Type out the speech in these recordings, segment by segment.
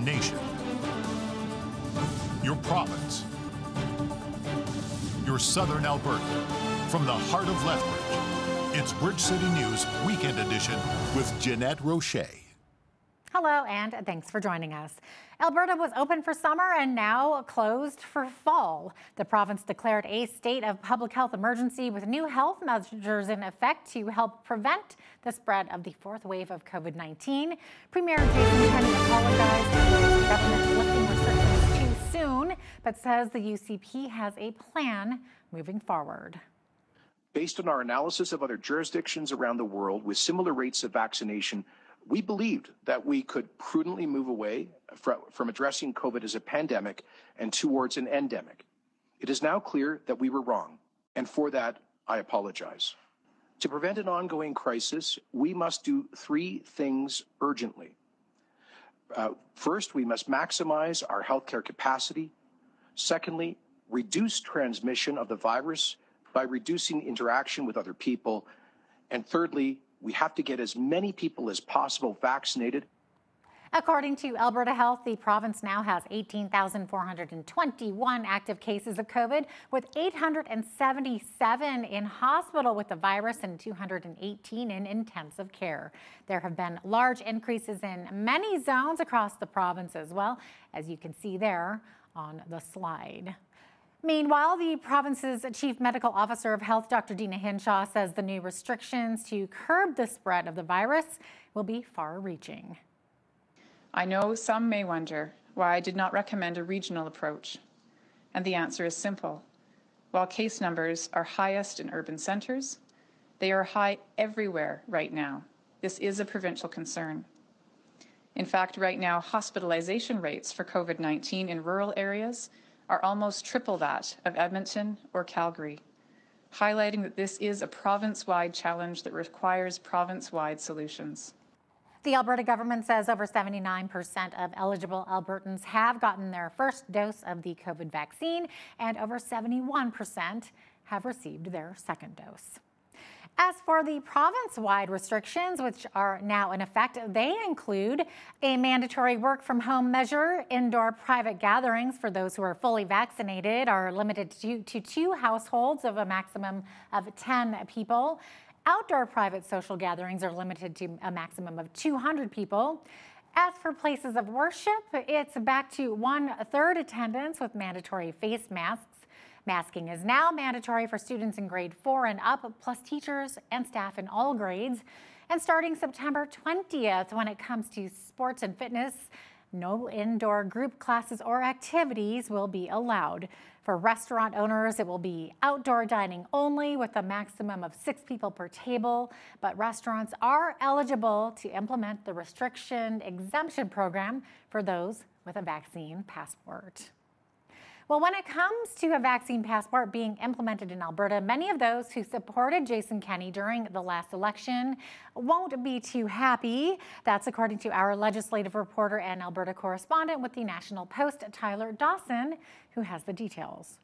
nation, your province, your southern Alberta. From the heart of Lethbridge, it's Bridge City News Weekend Edition with Jeanette Roche. Hello, and thanks for joining us. Alberta was open for summer and now closed for fall. The province declared a state of public health emergency with new health measures in effect to help prevent the spread of the fourth wave of COVID-19. Premier Jason Kenney apologized for the government lifting restrictions too soon, but says the UCP has a plan moving forward. Based on our analysis of other jurisdictions around the world with similar rates of vaccination, we believed that we could prudently move away from addressing COVID as a pandemic and towards an endemic. It is now clear that we were wrong, and for that, I apologize. To prevent an ongoing crisis, we must do three things urgently. First, we must maximize our healthcare capacity. Secondly, reduce transmission of the virus by reducing interaction with other people. And thirdly, we have to get as many people as possible vaccinated. According to Alberta Health, the province now has 18,421 active cases of COVID, with 877 in hospital with the virus and 218 in intensive care. There have been large increases in many zones across the province as well, as you can see there on the slide. Meanwhile, the province's Chief Medical Officer of Health, Dr. Dina Hinshaw, says the new restrictions to curb the spread of the virus will be far-reaching. I know some may wonder why I did not recommend a regional approach. And the answer is simple. While case numbers are highest in urban centres, they are high everywhere right now. This is a provincial concern. In fact, right now, hospitalization rates for COVID-19 in rural areas are almost triple that of Edmonton or Calgary, highlighting that this is a province-wide challenge that requires province-wide solutions. The Alberta government says over 79% of eligible Albertans have gotten their first dose of the COVID vaccine, and over 71% have received their second dose. As for the province-wide restrictions, which are now in effect, they include a mandatory work-from-home measure. Indoor private gatherings for those who are fully vaccinated are limited to 2 households of a maximum of 10 people. Outdoor private social gatherings are limited to a maximum of 200 people. As for places of worship, it's back to 1/3 attendance with mandatory face masks. Masking is now mandatory for students in grade 4 and up, plus teachers and staff in all grades. And starting September 20th, when it comes to sports and fitness, no indoor group classes or activities will be allowed. For restaurant owners, it will be outdoor dining only with a maximum of 6 people per table, but restaurants are eligible to implement the restriction exemption program for those with a vaccine passport. Well, when it comes to a vaccine passport being implemented in Alberta, many of those who supported Jason Kenney during the last election won't be too happy. That's according to our legislative reporter and Alberta correspondent with the National Post, Tyler Dawson, who has the details.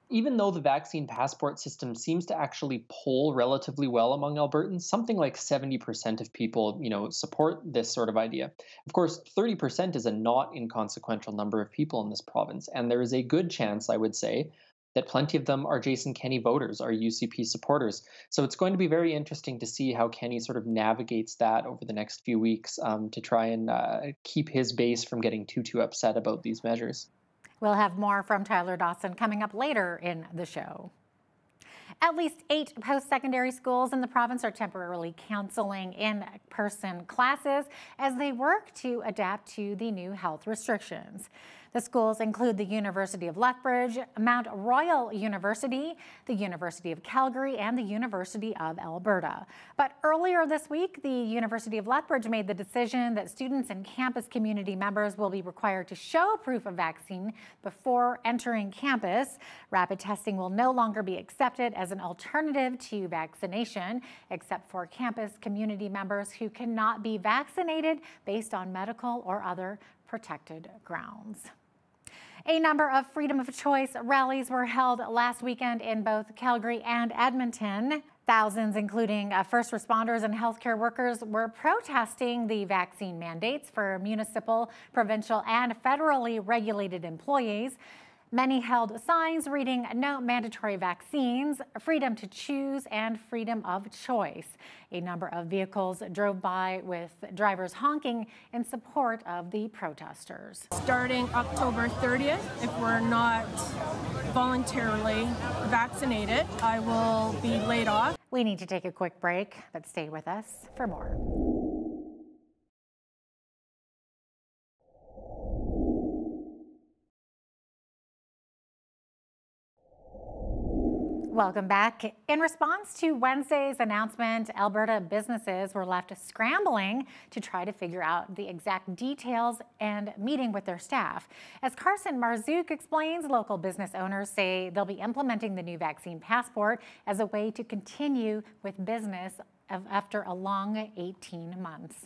Even though the vaccine passport system seems to actually poll relatively well among Albertans, something like 70% of people, support this sort of idea. Of course, 30% is a not inconsequential number of people in this province, and there is a good chance, I would say, that plenty of them are Jason Kenney voters, are UCP supporters. So it's going to be very interesting to see how Kenney sort of navigates that over the next few weeks to try and keep his base from getting too upset about these measures. We'll have more from Tyler Dawson coming up later in the show. At least 8 post-secondary schools in the province are temporarily canceling in-person classes as they work to adapt to the new health restrictions. The schools include the University of Lethbridge, Mount Royal University, the University of Calgary, and the University of Alberta. But earlier this week, the University of Lethbridge made the decision that students and campus community members will be required to show proof of vaccine before entering campus. Rapid testing will no longer be accepted as an alternative to vaccination, except for campus community members who cannot be vaccinated based on medical or other protected grounds. A number of freedom of choice rallies were held last weekend in both Calgary and Edmonton. Thousands, including first responders and healthcare workers, were protesting the vaccine mandates for municipal, provincial, and federally regulated employees. Many held signs reading "No mandatory vaccines, freedom to choose, and freedom of choice." A number of vehicles drove by with drivers honking in support of the protesters. Starting October 30th, if we're not voluntarily vaccinated, I will be laid off. We need to take a quick break, but stay with us for more. Welcome back. In response to Wednesday's announcement, Alberta businesses were left scrambling to try to figure out the exact details and meeting with their staff. As Carson Marzouk explains, local business owners say they'll be implementing the new vaccine passport as a way to continue with business after a long 18 months.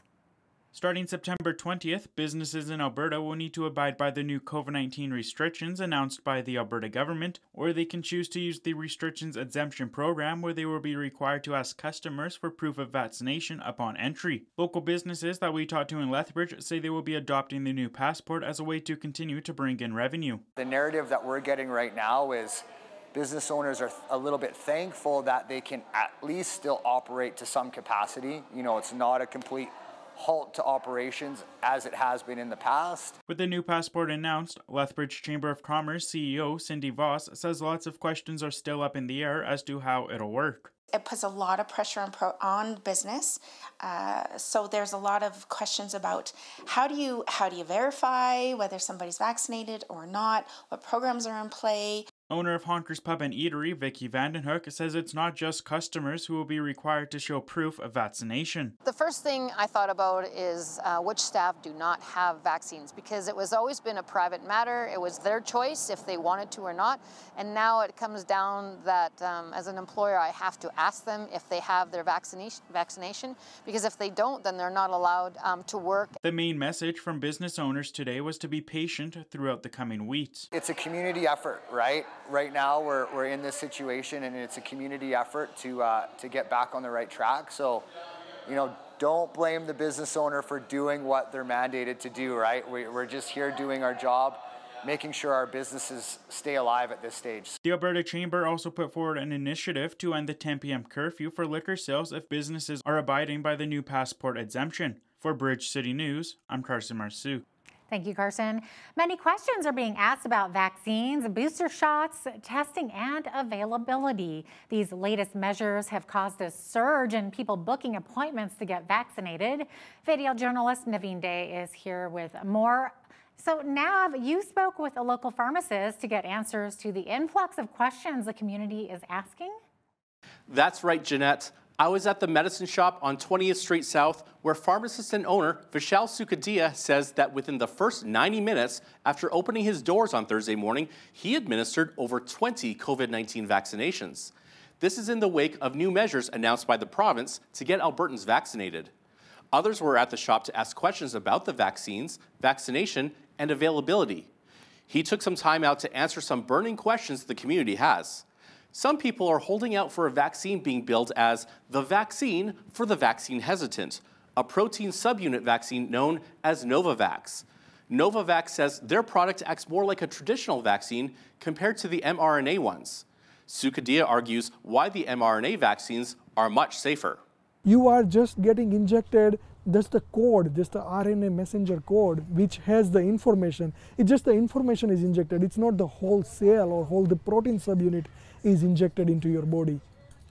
Starting September 20th, businesses in Alberta will need to abide by the new COVID-19 restrictions announced by the Alberta government, or they can choose to use the restrictions exemption program, where they will be required to ask customers for proof of vaccination upon entry. Local businesses that we talked to in Lethbridge say they will be adopting the new passport as a way to continue to bring in revenue. The narrative that we're getting right now is business owners are a little bit thankful that they can at least still operate to some capacity. You know, it's not a complete halt to operations as it has been in the past. With the new passport announced, Lethbridge Chamber of Commerce CEO Cindy Voss says lots of questions are still up in the air as to how it'll work. It puts a lot of pressure on business. So there's a lot of questions about how do you verify whether somebody's vaccinated or not, what programs are in play. Owner of Honkers Pub and Eatery, Vicky Vandenhoek, says it's not just customers who will be required to show proof of vaccination. The first thing I thought about is which staff do not have vaccines, because it was always been a private matter. It was their choice if they wanted to or not. And now it comes down that as an employer, I have to ask them if they have their vaccination, because if they don't, then they're not allowed to work. The main message from business owners today was to be patient throughout the coming weeks. It's a community effort, right? Right now we're in this situation, and it's a community effort to get back on the right track. So, you know, don't blame the business owner for doing what they're mandated to do, right? We're just here doing our job, making sure our businesses stay alive at this stage. The Alberta Chamber also put forward an initiative to end the 10 p.m. curfew for liquor sales if businesses are abiding by the new passport exemption. For Bridge City News, I'm Carson Marzouk. Thank you, Carson. Many questions are being asked about vaccines, booster shots, testing, and availability. These latest measures have caused a surge in people booking appointments to get vaccinated. VDL journalist Naveen Day is here with more. So, Nav, you spoke with a local pharmacist to get answers to the influx of questions the community is asking? That's right, Jeanette. I was at the medicine shop on 20th Street South, where pharmacist and owner Vishal Sukadia says that within the first 90 minutes after opening his doors on Thursday morning, he administered over 20 COVID-19 vaccinations. This is in the wake of new measures announced by the province to get Albertans vaccinated. Others were at the shop to ask questions about the vaccines, vaccination, and availability. He took some time out to answer some burning questions the community has. Some people are holding out for a vaccine being billed as the vaccine for the vaccine hesitant, a protein subunit vaccine known as Novavax. Novavax says their product acts more like a traditional vaccine compared to the mRNA ones. Sukadia argues why the mRNA vaccines are much safer. You are just getting injected, just the code, just the RNA messenger code, which has the information. It's just the information is injected. It's not the whole cell or the protein subunit is injected into your body.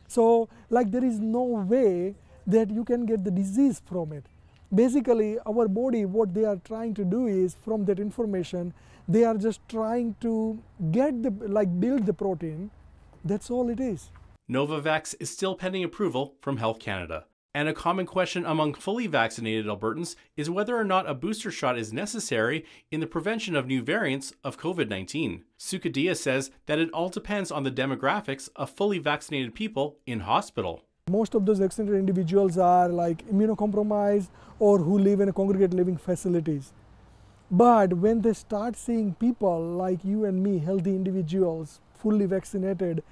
So, like, there is no way that you can get the disease from it. Basically, our body, what they are trying to do is, from that information, they are just trying to get build the protein. That's all it is. Novavax is still pending approval from Health Canada. And a common question among fully vaccinated Albertans is whether or not a booster shot is necessary in the prevention of new variants of COVID-19. Sukadia says that it all depends on the demographics of fully vaccinated people in hospital. Most of those vaccinated individuals are like immunocompromised or who live in congregate living facilities. But when they start seeing people like you and me, healthy individuals, fully vaccinated,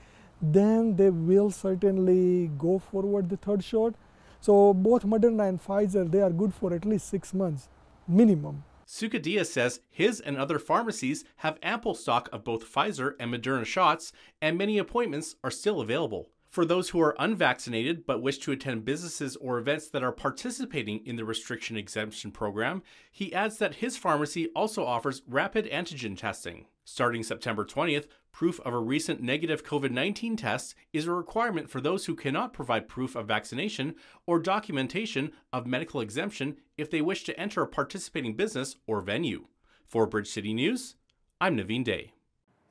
then they will certainly go forward the third shot. So both Moderna and Pfizer, they are good for at least 6 months minimum. Sukadia says his and other pharmacies have ample stock of both Pfizer and Moderna shots, and many appointments are still available. For those who are unvaccinated but wish to attend businesses or events that are participating in the restriction exemption program, he adds that his pharmacy also offers rapid antigen testing. Starting September 20th, proof of a recent negative COVID-19 test is a requirement for those who cannot provide proof of vaccination or documentation of medical exemption if they wish to enter a participating business or venue. For Bridge City News, I'm Naveen Day.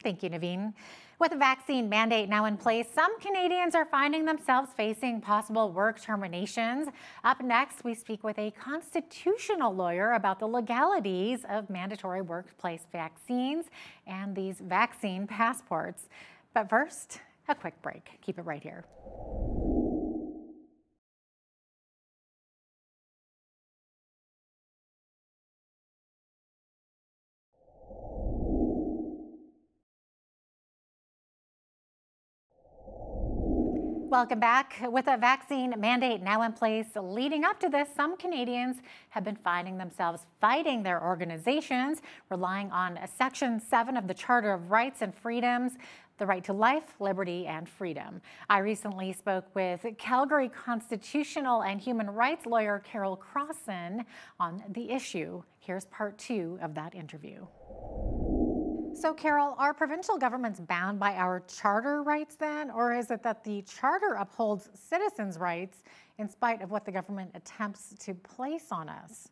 Thank you, Naveen. With a vaccine mandate now in place, some Canadians are finding themselves facing possible work terminations. Up next, we speak with a constitutional lawyer about the legalities of mandatory workplace vaccines and these vaccine passports. But first, a quick break. Keep it right here. Welcome back. With a vaccine mandate now in place, leading up to this, some Canadians have been finding themselves fighting their organizations, relying on Section 7 of the Charter of Rights and Freedoms, the right to life, liberty, and freedom. I recently spoke with Calgary constitutional and human rights lawyer Carol Crossan on the issue. Here's part 2 of that interview. So, Carol, are provincial governments bound by our charter rights then, or is it that the charter upholds citizens' rights in spite of what the government attempts to place on us?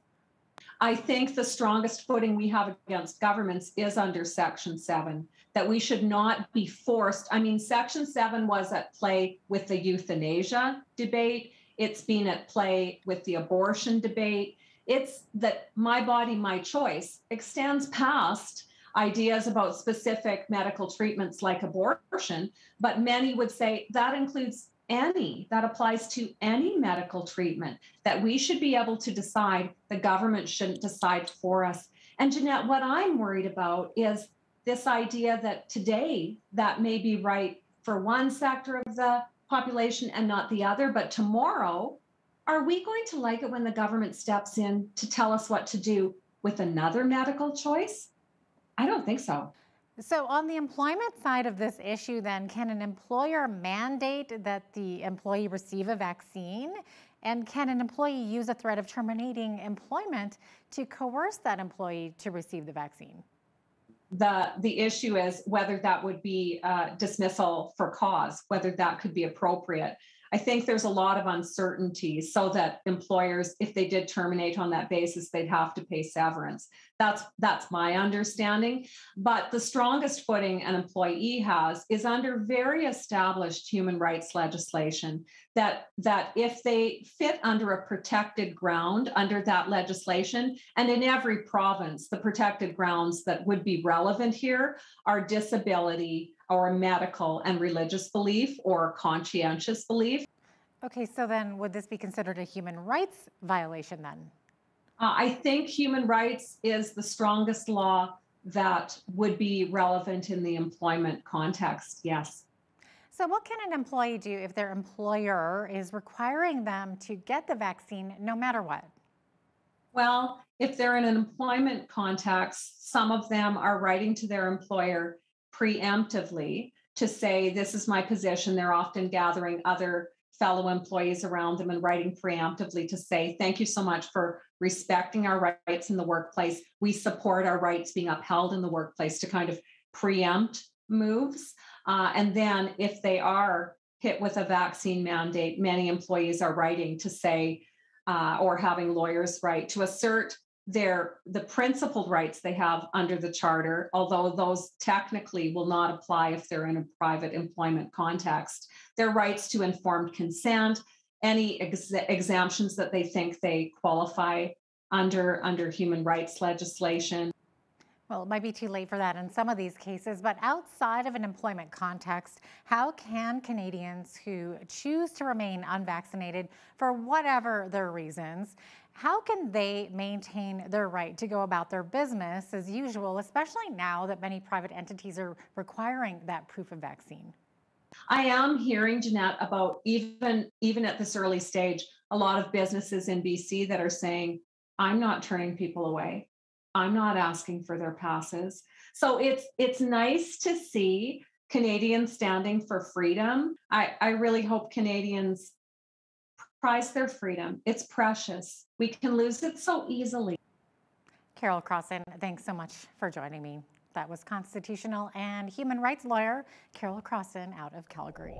I think the strongest footing we have against governments is under Section 7, that we should not be forced. I mean, Section 7 was at play with the euthanasia debate. It's been at play with the abortion debate. It's that my body, my choice extends past ideas about specific medical treatments like abortion, but many would say that includes that applies to any medical treatment, that we should be able to decide. The government shouldn't decide for us. And Jeanette, what I'm worried about is this idea that today that may be right for one sector of the population and not the other, but tomorrow, are we going to like it when the government steps in to tell us what to do with another medical choice? I don't think so. So on the employment side of this issue, then, can an employer mandate that the employee receive a vaccine? And can an employee use a threat of terminating employment to coerce that employee to receive the vaccine? The issue is whether that would be dismissal for cause, whether that could be appropriate. I think there's a lot of uncertainty so that employers, if they did terminate on that basis, they'd have to pay severance. That's my understanding. But the strongest footing an employee has is under very established human rights legislation that if they fit under a protected ground under that legislation, and in every province, the protected grounds that would be relevant here are disability or medical and religious belief or conscientious belief. Okay, so then would this be considered a human rights violation then? I think human rights is the strongest law that would be relevant in the employment context, yes. So what can an employee do if their employer is requiring them to get the vaccine no matter what? Well, if they're in an employment context, some of them are writing to their employer preemptively to say, this is my position. They're often gathering other fellow employees around them and writing preemptively to say, thank you so much for respecting our rights in the workplace. We support our rights being upheld in the workplace, to kind of preempt moves. And then if they are hit with a vaccine mandate, many employees are writing to say, or having lawyers write to assert the principled rights they have under the charter, although those technically will not apply if they're in a private employment context. Their rights to informed consent, any exemptions that they think they qualify under human rights legislation. Well, it might be too late for that in some of these cases, but outside of an employment context, how can Canadians who choose to remain unvaccinated for whatever their reasons, how can they maintain their right to go about their business as usual, especially now that many private entities are requiring that proof of vaccine? I am hearing, Jeanette, about even at this early stage, a lot of businesses in BC that are saying, I'm not turning people away. I'm not asking for their passes. So it's nice to see Canadians standing for freedom. I really hope Canadians prize their freedom. It's precious. We can lose it so easily. Carol Crossan, thanks so much for joining me. That was constitutional and human rights lawyer Carol Crossan out of Calgary.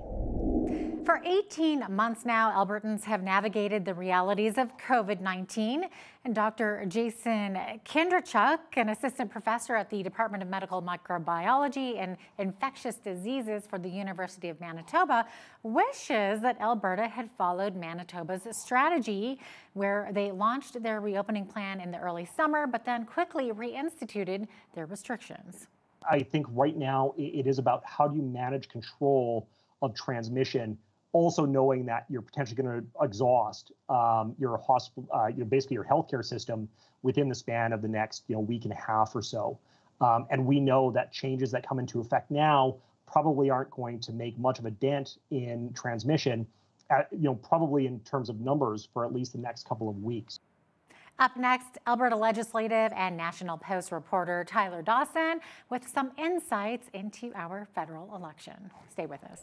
For 18 months now, Albertans have navigated the realities of COVID-19. And Dr. Jason Kindrachuk, an assistant professor at the Department of Medical Microbiology and Infectious Diseases for the University of Manitoba, wishes that Alberta had followed Manitoba's strategy, where they launched their reopening plan in the early summer, but then quickly reinstituted their restrictions. I think right now it is about how do you manage control of transmission, also knowing that you're potentially going to exhaust your hospital, basically your healthcare system within the span of the next week and a half or so. And we know that changes that come into effect now probably aren't going to make much of a dent in transmission, probably in terms of numbers for at least the next couple of weeks. Up next, Alberta legislative and National Post reporter Tyler Dawson with some insights into our federal election. Stay with us.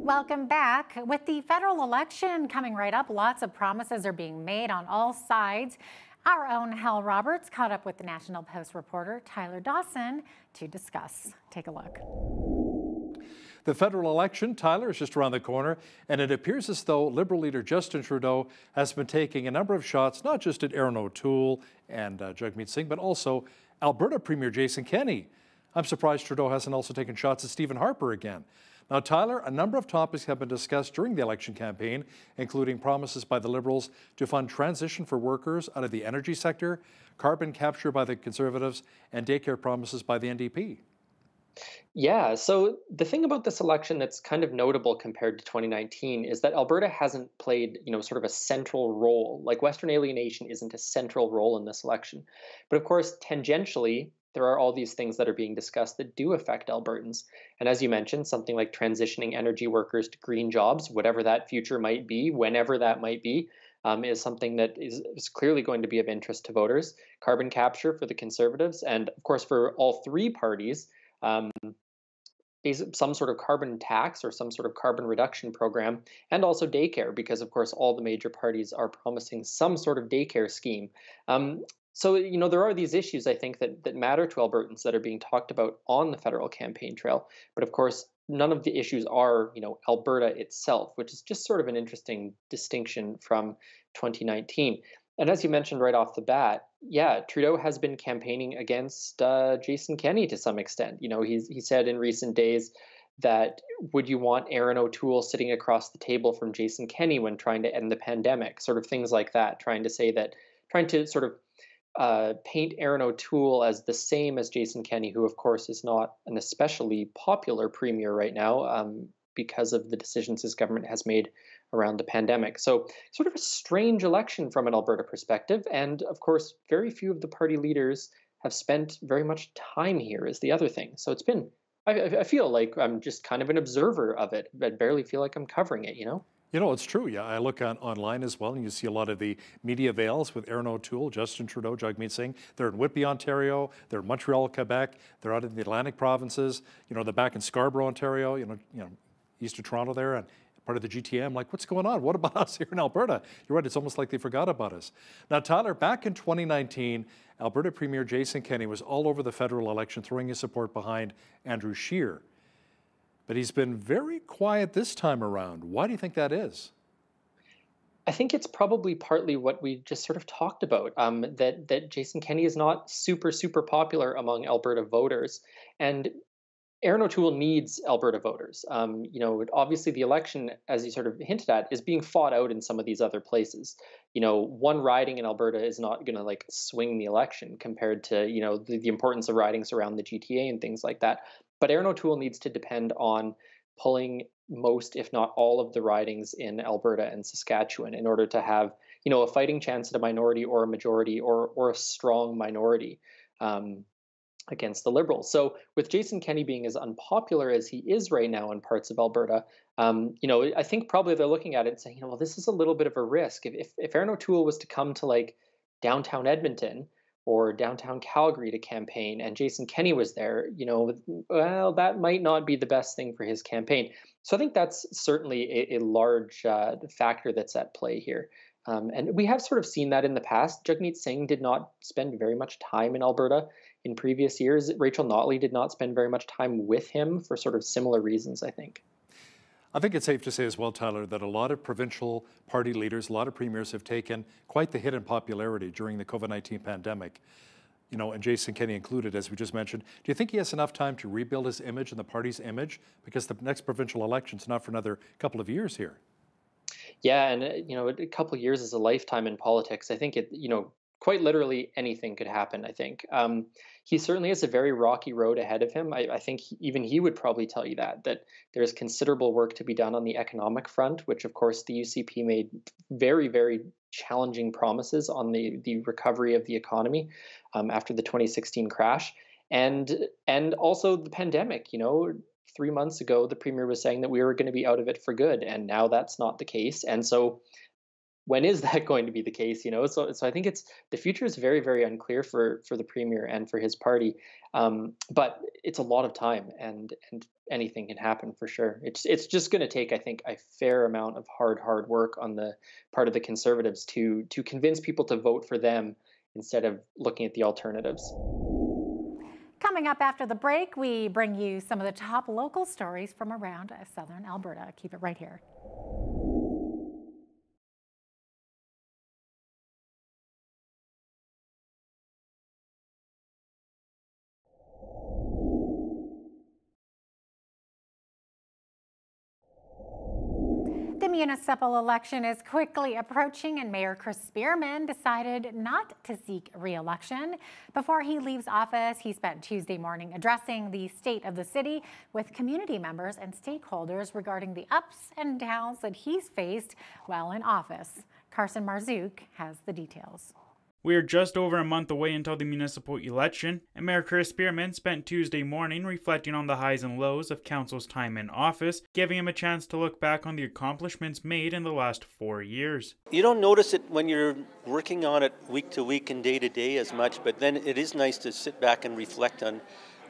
Welcome back. With the federal election coming right up, lots of promises are being made on all sides. Our own Hal Roberts caught up with the National Post reporter Tyler Dawson to discuss. Take a look. The federal election, Tyler, is just around the corner, and it appears as though Liberal leader Justin Trudeau has been taking a number of shots, not just at Erin O'Toole and Jagmeet Singh, but also Alberta Premier Jason Kenney. I'm surprised Trudeau hasn't also taken shots at Stephen Harper again. Now, Tyler, a number of topics have been discussed during the election campaign, including promises by the Liberals to fund transition for workers out of the energy sector, carbon capture by the Conservatives, and daycare promises by the NDP. Yeah, so the thing about this election that's kind of notable compared to 2019 is that Alberta hasn't played, sort of a central role. Like Western alienation isn't a central role in this election. But of course, tangentially, there are all these things that are being discussed that do affect Albertans. And as you mentioned, something like transitioning energy workers to green jobs, whatever that future might be, whenever that might be, is something that is clearly going to be of interest to voters. Carbon capture for the Conservatives, and of course for all three parties, some sort of carbon tax or some sort of carbon reduction program, and also daycare, because of course all the major parties are promising some sort of daycare scheme. So, there are these issues, I think, that matter to Albertans that are being talked about on the federal campaign trail. But of course, none of the issues are, Alberta itself, which is just sort of an interesting distinction from 2019. And as you mentioned right off the bat, yeah, Trudeau has been campaigning against Jason Kenney to some extent. He said in recent days that would you want Erin O'Toole sitting across the table from Jason Kenney when trying to end the pandemic, sort of things like that, trying to sort of paint Erin O'Toole as the same as Jason Kenney, who of course is not an especially popular premier right now because of the decisions his government has made around the pandemic. So sort of a strange election from an Alberta perspective. And of course, very few of the party leaders have spent very much time here is the other thing. So it's been, I feel like I'm just kind of an observer of it. I barely feel like I'm covering it, It's true. Yeah, I look online as well, and you see a lot of the media veils with Erin O'Toole, Justin Trudeau, Jagmeet Singh. They're in Whitby, Ontario. They're in Montreal, Quebec. They're out in the Atlantic provinces. They're back in Scarborough, Ontario. East of Toronto there, and part of the GTA. I'm like, what's going on? What about us here in Alberta? You're right. It's almost like they forgot about us. Now, Tyler, back in 2019, Alberta Premier Jason Kenney was all over the federal election, throwing his support behind Andrew Scheer. But he's been very quiet this time around. Why do you think that is? I think it's probably partly what we just sort of talked about, that Jason Kenney is not super, super popular among Alberta voters. And Erin O'Toole needs Alberta voters. Obviously the election, as you sort of hinted at, is being fought out in some of these other places. One riding in Alberta is not going to swing the election compared to, the importance of ridings around the GTA and things like that. But Aaron O'Toole needs to depend on pulling most, if not all, of the ridings in Alberta and Saskatchewan in order to have, a fighting chance at a minority or a majority or a strong minority against the Liberals. So with Jason Kenney being as unpopular as he is right now in parts of Alberta, I think probably they're looking at it and saying, well, this is a little bit of a risk. If Aaron O'Toole was to come to like downtown Edmonton or downtown Calgary to campaign and Jason Kenney was there, well, that might not be the best thing for his campaign. So I think that's certainly a large factor that's at play here. And we have sort of seen that in the past. Jagmeet Singh did not spend very much time in Alberta in previous years. Rachel Notley did not spend very much time with him for sort of similar reasons, I think. I think it's safe to say as well, Tyler, that a lot of provincial party leaders, a lot of premiers have taken quite the hit in popularity during the COVID-19 pandemic, and Jason Kenney included, as we just mentioned. Do you think he has enough time to rebuild his image and the party's image? Because the next provincial election's not for another couple of years here. Yeah, and a couple of years is a lifetime in politics. I think quite literally anything could happen. I think he certainly has a very rocky road ahead of him. I think even he would probably tell you that there's considerable work to be done on the economic front, which of course the UCP made very, very challenging promises on the recovery of the economy after the 2016 crash, and also the pandemic. 3 months ago, the premier was saying that we were going to be out of it for good, and now that's not the case. And so when is that going to be the case? So I think the future is very, very unclear for the premier and for his party. But it's a lot of time, and anything can happen for sure. It's just going to take, I think, a fair amount of hard work on the part of the Conservatives to convince people to vote for them instead of looking at the alternatives. Coming up after the break, we bring you some of the top local stories from around southern Alberta. Keep it right here. The municipal election is quickly approaching, and Mayor Chris Spearman decided not to seek re-election. Before he leaves office, he spent Tuesday morning addressing the state of the city with community members and stakeholders regarding the ups and downs that he's faced while in office. Carson Marzouk has the details. We are just over a month away until the municipal election, and Mayor Chris Spearman spent Tuesday morning reflecting on the highs and lows of council's time in office, giving him a chance to look back on the accomplishments made in the last 4 years. You don't notice it when you're working on it week to week and day to day as much, but then it is nice to sit back and reflect on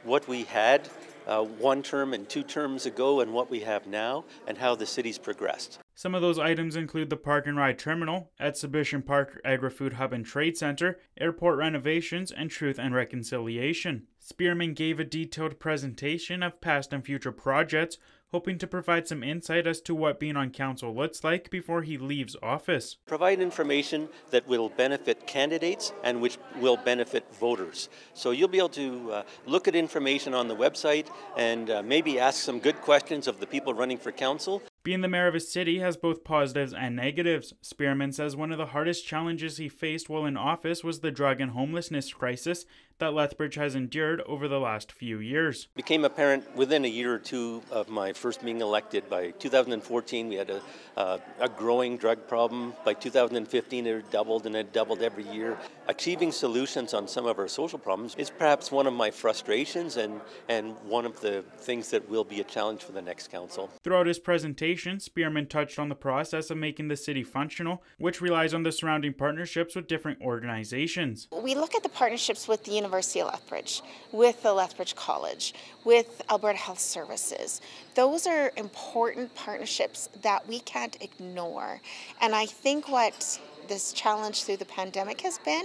what we had 1 term and 2 terms ago and what we have now and how the city's progressed. Some of those items include the Park and Ride Terminal, Exhibition Park, Agri-Food Hub and Trade Center, airport renovations, and Truth and Reconciliation. Spearman gave a detailed presentation of past and future projects, hoping to provide some insight as to what being on council looks like before he leaves office. Provide information that will benefit candidates and which will benefit voters. So you'll be able to look at information on the website and maybe ask some good questions of the people running for council. Being the mayor of a city has both positives and negatives. Spearman says one of the hardest challenges he faced while in office was the drug and homelessness crisis that Lethbridge has endured over the last few years. It became apparent within a year or two of my first being elected. By 2014, we had a growing drug problem. By 2015, it doubled, and it doubled every year. Achieving solutions on some of our social problems is perhaps one of my frustrations and one of the things that will be a challenge for the next council. Throughout his presentation, Spearman touched on the process of making the city functional, which relies on the surrounding partnerships with different organizations. We look at the partnerships with the University of Lethbridge, with the Lethbridge College, with Alberta Health Services. Those are important partnerships that we can't ignore. And I think what this challenge through the pandemic has been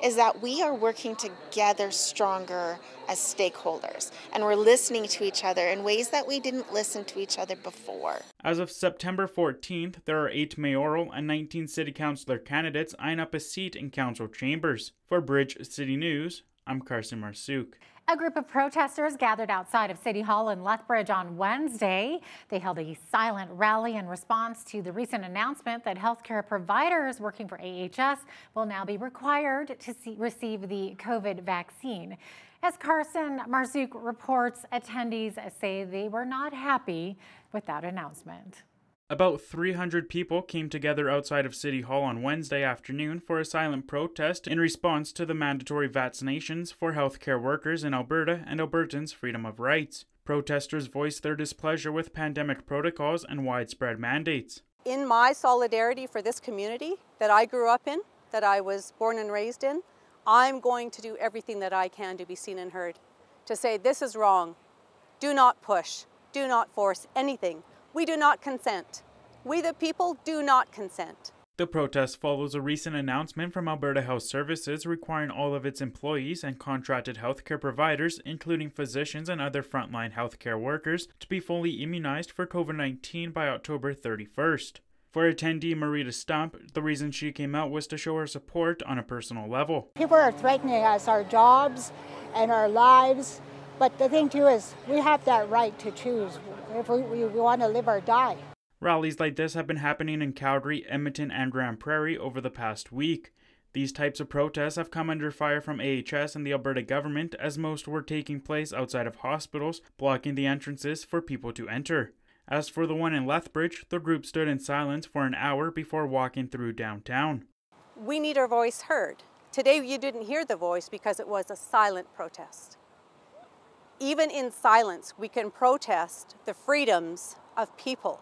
is that we are working together stronger as stakeholders, and we're listening to each other in ways that we didn't listen to each other before. As of September 14th, there are 8 mayoral and 19 city councillor candidates eyeing up a seat in council chambers. For Bridge City News, I'm Carson Marsouk. A group of protesters gathered outside of City Hall in Lethbridge on Wednesday. They held a silent rally in response to the recent announcement that healthcare providers working for AHS will now be required to receive the COVID vaccine. As Carson Marsouk reports, attendees say they were not happy with that announcement. About 300 people came together outside of City Hall on Wednesday afternoon for a silent protest in response to the mandatory vaccinations for healthcare workers in Alberta and Albertans' freedom of rights. Protesters voiced their displeasure with pandemic protocols and widespread mandates. In my solidarity for this community that I grew up in, that I was born and raised in, I'm going to do everything that I can to be seen and heard, to say this is wrong. Do not push. Do not force anything. We do not consent. We the people do not consent. The protest follows a recent announcement from Alberta Health Services requiring all of its employees and contracted healthcare providers, including physicians and other frontline healthcare workers, to be fully immunized for COVID-19 by October 31st. For attendee Marita Stump, the reason she came out was to show her support on a personal level. People are threatening us, our jobs and our lives, but the thing too is we have that right to choose if we want to live or die. Rallies like this have been happening in Calgary, Edmonton, and Grand Prairie over the past week. These types of protests have come under fire from AHS and the Alberta government, as most were taking place outside of hospitals, blocking the entrances for people to enter. As for the one in Lethbridge, the group stood in silence for an hour before walking through downtown. We need our voice heard. Today you didn't hear the voice because it was a silent protest. Even in silence, we can protest the freedoms of people.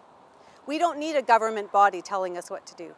We don't need a government body telling us what to do.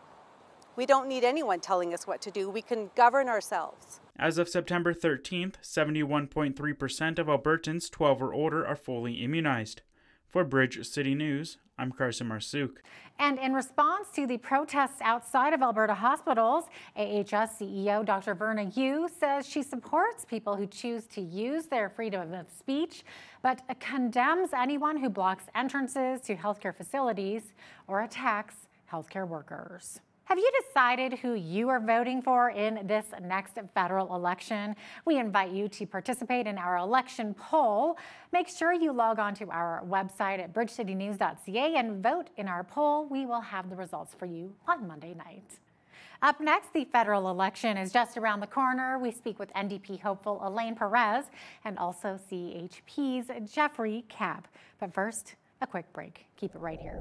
We don't need anyone telling us what to do. We can govern ourselves. As of September 13th, 71.3% of Albertans 12 or older are fully immunized. For Bridge City News, I'm Carson Marsouk. And in response to the protests outside of Alberta hospitals, AHS CEO Dr. Verna Yu says she supports people who choose to use their freedom of speech, but condemns anyone who blocks entrances to healthcare facilities or attacks healthcare workers. Have you decided who you are voting for in this next federal election? We invite you to participate in our election poll. Make sure you log on to our website at bridgecitynews.ca and vote in our poll. We will have the results for you on Monday night. Up next, the federal election is just around the corner. We speak with NDP hopeful Elaine Perez and also CHP's Jeffrey Kapp. But first, a quick break. Keep it right here.